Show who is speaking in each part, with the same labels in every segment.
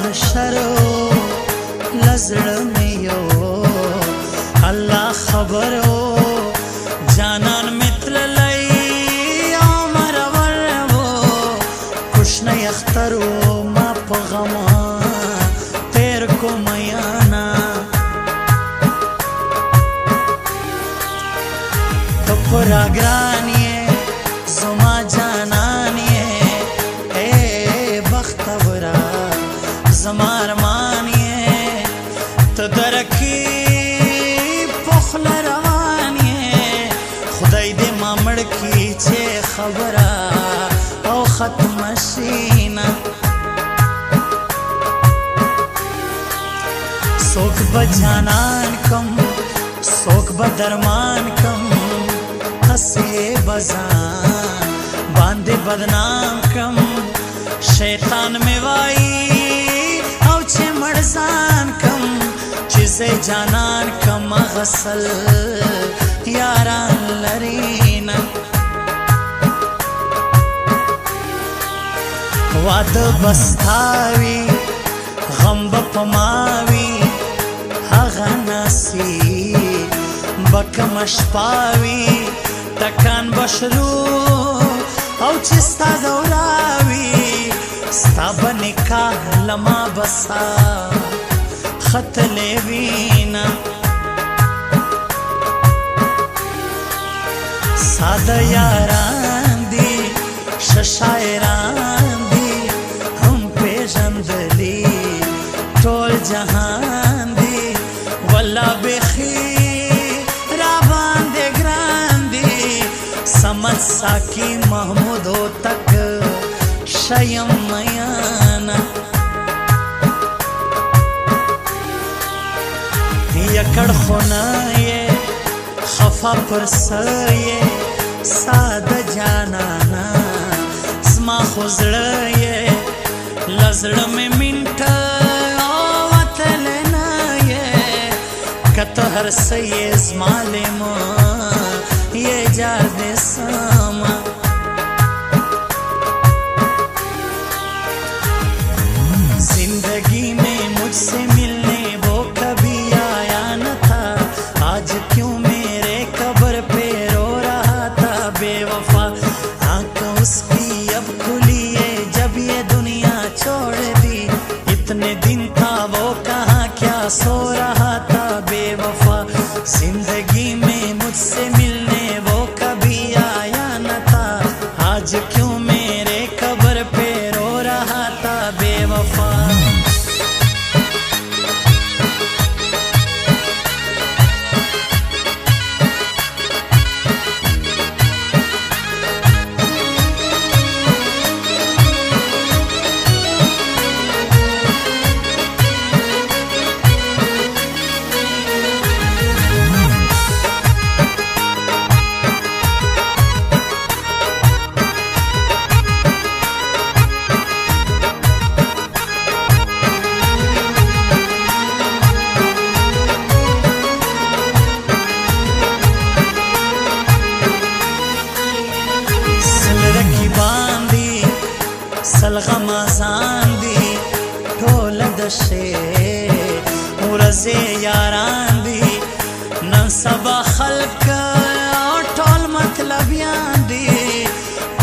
Speaker 1: محشرو لزړه مې یو الله خبرو جانان متللی عمر ورو کوشنه اخترو ما په غما تیر کو میانا تو پورا ګران یې زما جانان یې اے بختورا زما ارمان یې ته درکې پخل روان یې خدای دې ما مړ کړي چې خبره او ختم شي نه څوک به جانان کم څوک به درمان کم هسې بزان باندې بدنام کم شیطان مې وایي او چې مړزان کم چې زه جانان کم غسل یاران لري نه واده بستاوي غم به پماوي هغه نصیب بکم شپاوي تکان بشرو او چې ستا دوراوي ستا به نکاح لما بسا ختلې وینا ساده یاران دي شاعران دي هم پیژندلي ټول جهان دي والله بخي را باندې ګران دي سمد ساکی محمود ہو تک شیم میانا یکڑ خونا یہ خفا پرسا یہ ساد جانانا زما خوزڑ یہ لزڑ میں منٹا وطلنا یہ کتہر سید زمالما یہ جاد ساما زندگی میں مجھ سے ملنے وہ کبھی آیا نہ تھا آج کیوں میرے قبر پہ رو رہا تھا بے وفا آنکھ اس کی اب کھلی ہے جب یہ دنیا چھوڑ دی اتنے دن تھا وہ کہاں کیا سو رہا تھا بے وفا زندگی میں مجھ سے ملنے وہ کبھی آیا نہ تھا آج کیوں میرے قبر پہ رو رہا تھا بے وفا سلغم آسان دی ټول د شی ورځې یاران دی نن سبا خلک ټول مطلبیان دی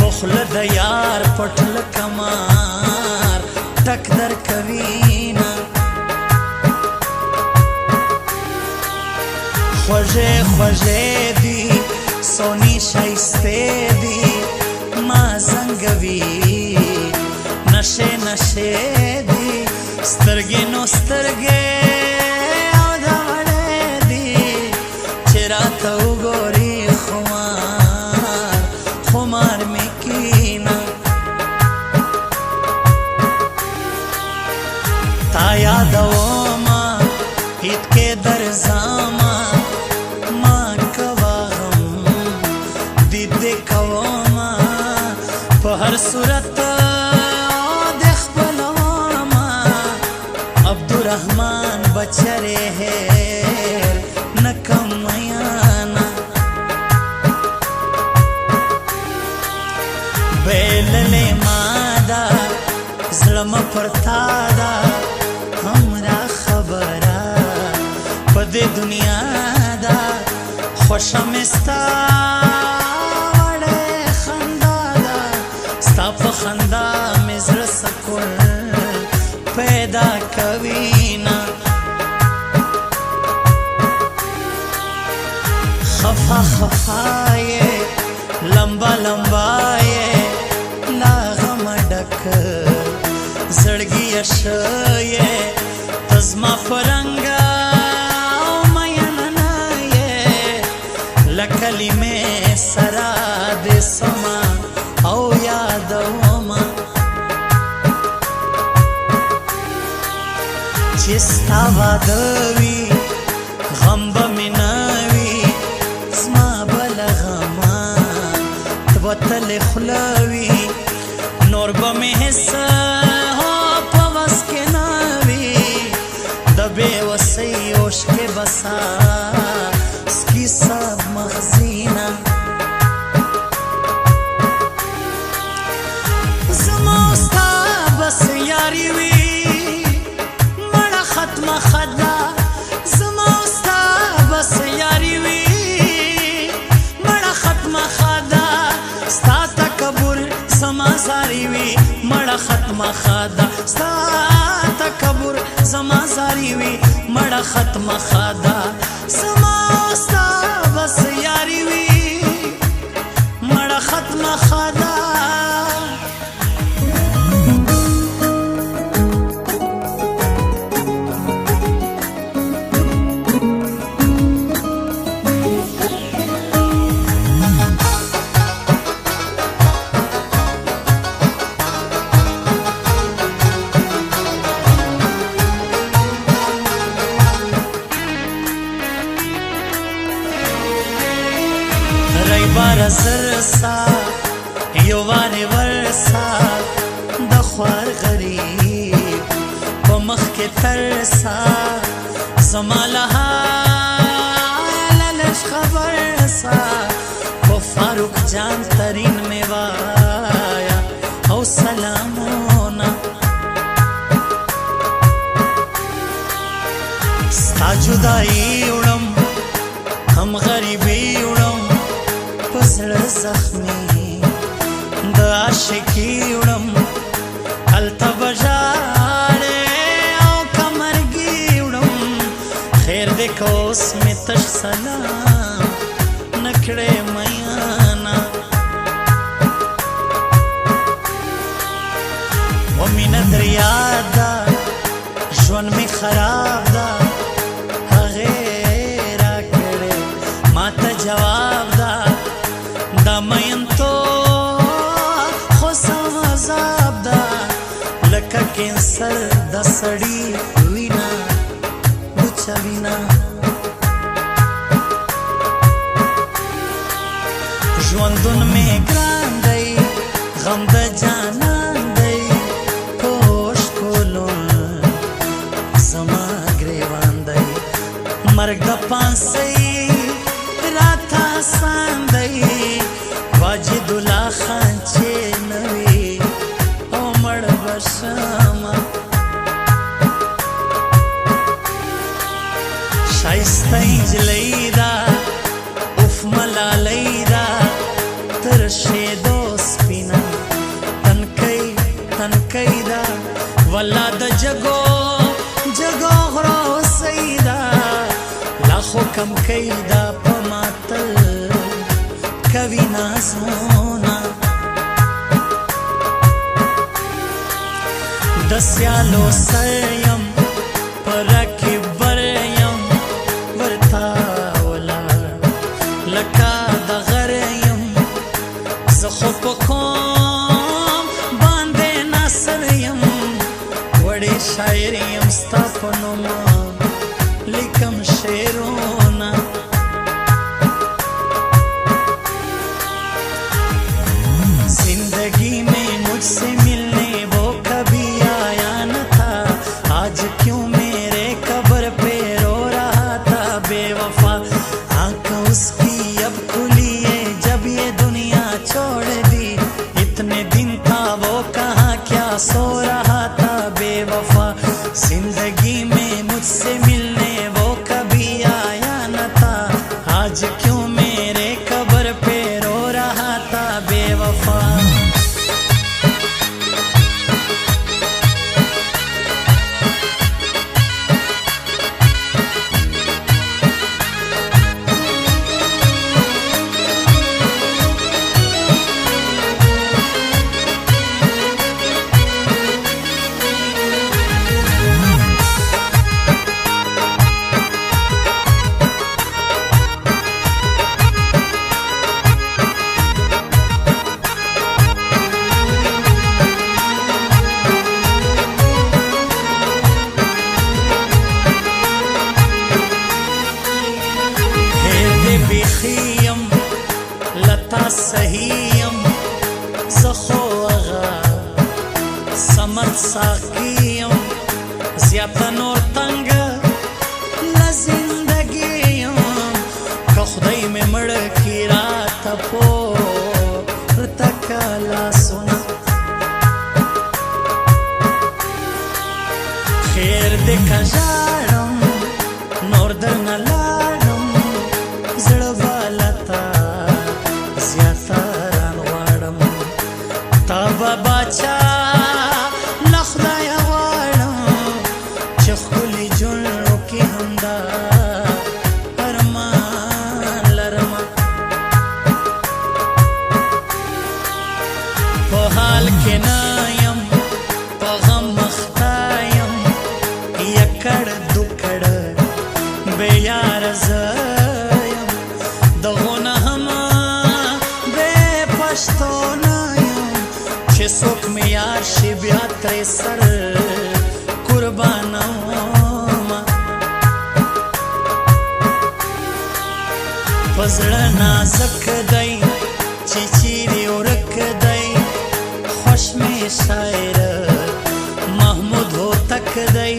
Speaker 1: پخل د یار پټل کمار ټک در کوینا خوږې خوږې دی سونی شایسته دی ما زنګوي نشه نشه دی سترګې نو سترګې او دا وړې دی چې راته وګوري خمار خمار مې کینا تا یادوما هیڅ کې درځما ما کوا غم دې کوما په هر صورت عبدالرحمن بچرے ہے نکم میانا بیللے مادا زلم پرتا دا दे दुनिया दा خوشا مستا وړه خندا دا ستا په خندا مې زړه سکون پیدا کوي نا خفا خفا یې لمبا لمبا یې لا غم ډک زړګي شې تزما فرنګا کلمه سرا د سما او یادوما چستا وادوي غم بمناوي زما بلغما توتل خلاوي نور بمحس هو پوس کې ناوي د بے وسي اوش کې بسا سب مخزینا زموستا بس یاری وی مړه ختم خدا زموستا بس یاری وی مړه ختم خدا ستا تکبر زما زاری وی مړه ختم خدا ستا تکبر زما زاری وی مړه ختم خدا زموستا بس یاری وی مړه ختم خدا زرسا یو واره ورسا د خوار غریب په مخ کې ترسا زمالها للش خبر سا په فاروق جان ترین می وایا او سلامونه ستا جدائی وړم هم غریبی وړم زړه زخمی د عاشقی وړم هلته بژاړې او کمرګي وړم خیر دې که اوس مې تش سلام نه کړې میانا و مینه دریا ده ژوند مې خراب ده هغې راکړې ما ته جواب ده دا مین تو خو سم عذاب دا لکه کینسر د سړی وینا وچا وینا ژوندون می ګران دی غم د جانان دی کوش کولون زما ګریوان دی مرګ د پانسۍ راته آسان دی واجد الله خان چې نوي او مړ بشما شایسته نجلۍ ده اوف ملالۍ ده تر شیدو سپینه تنکۍ ده والله د جګو غرو سیده لا خو کم کوي ده په ماتل کوي نازونه د سیالو سر یم په رکب بر یم ورته ولاړ لکه د غر یم زه خو په کوم باندې ناصر یم وړې شاعر یم ستا په نوم لیکم شعرونه जिंदगी में मुझसे मिलने वो कभी आया न था आज क्यों मेरे कब्र पे रो रहा था बेवफा आंख उसकी अब खुली है जब ये दुनिया छोड़ दी इतने दिन था वो कहाँ क्या सो रहा था बेवफा जिंदगी में मुझसे मिलने वो कभी زیاته نور تنګه له زندګي یم که خدای مې مړ کړي راته پورته که لاسونه خیر دې که ژاړم نور درنه لاړم زړه والا تا زیاته رانغواړم تا به باچا له خدایه غواړم چې ښکلي جوړو کې همدا ارمان لرمه په حال کې نه یم په غم مخته یم یکړ دوکړ بې یاره زه یم دغو نه هم بې پښتو نه یم چې څوک مې یار شي بیا ترې سر قربانومه په زړه نازک دی چې چیرې ورک دی خوش مې شاعر محمود هوتک دی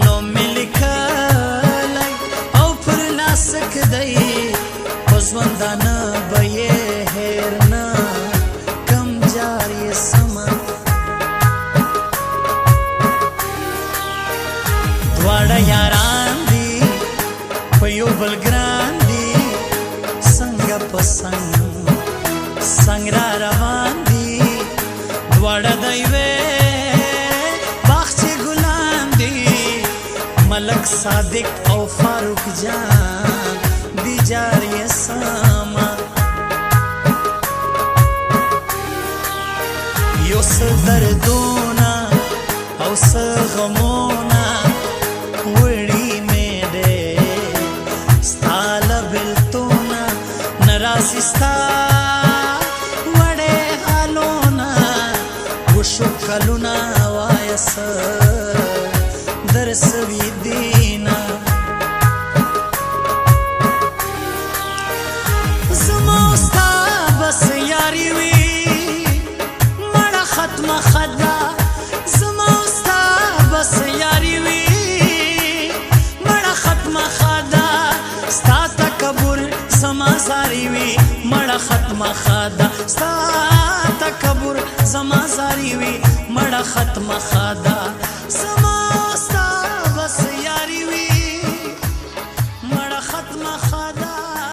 Speaker 1: نو مې لیکلی او پر ناسک دی په ژوندانه به یې هېر نه کم جار یې سمه دواړه یاران دي په یو بل ګران دي څنګه په څنګ را روان دي دواړه د یوې باغچې ګلان دي ملک صادق او فاروق جان دي جار یې سمه یو څه دردونه او څه غمونه وړي مې دی ستا له بېلتونه نه راسي ستا وړې حالونه وشو کلونه وایه څه درسوي دینه زما او ستا بس یاري وي مړه ختمه خدا زما او ستا بس یاري وي مړه ختمه خدا ستا تکبر زما زاري وي مړه ختمه خدا ستا تکبر زما زاري وي مړه ختمه خدا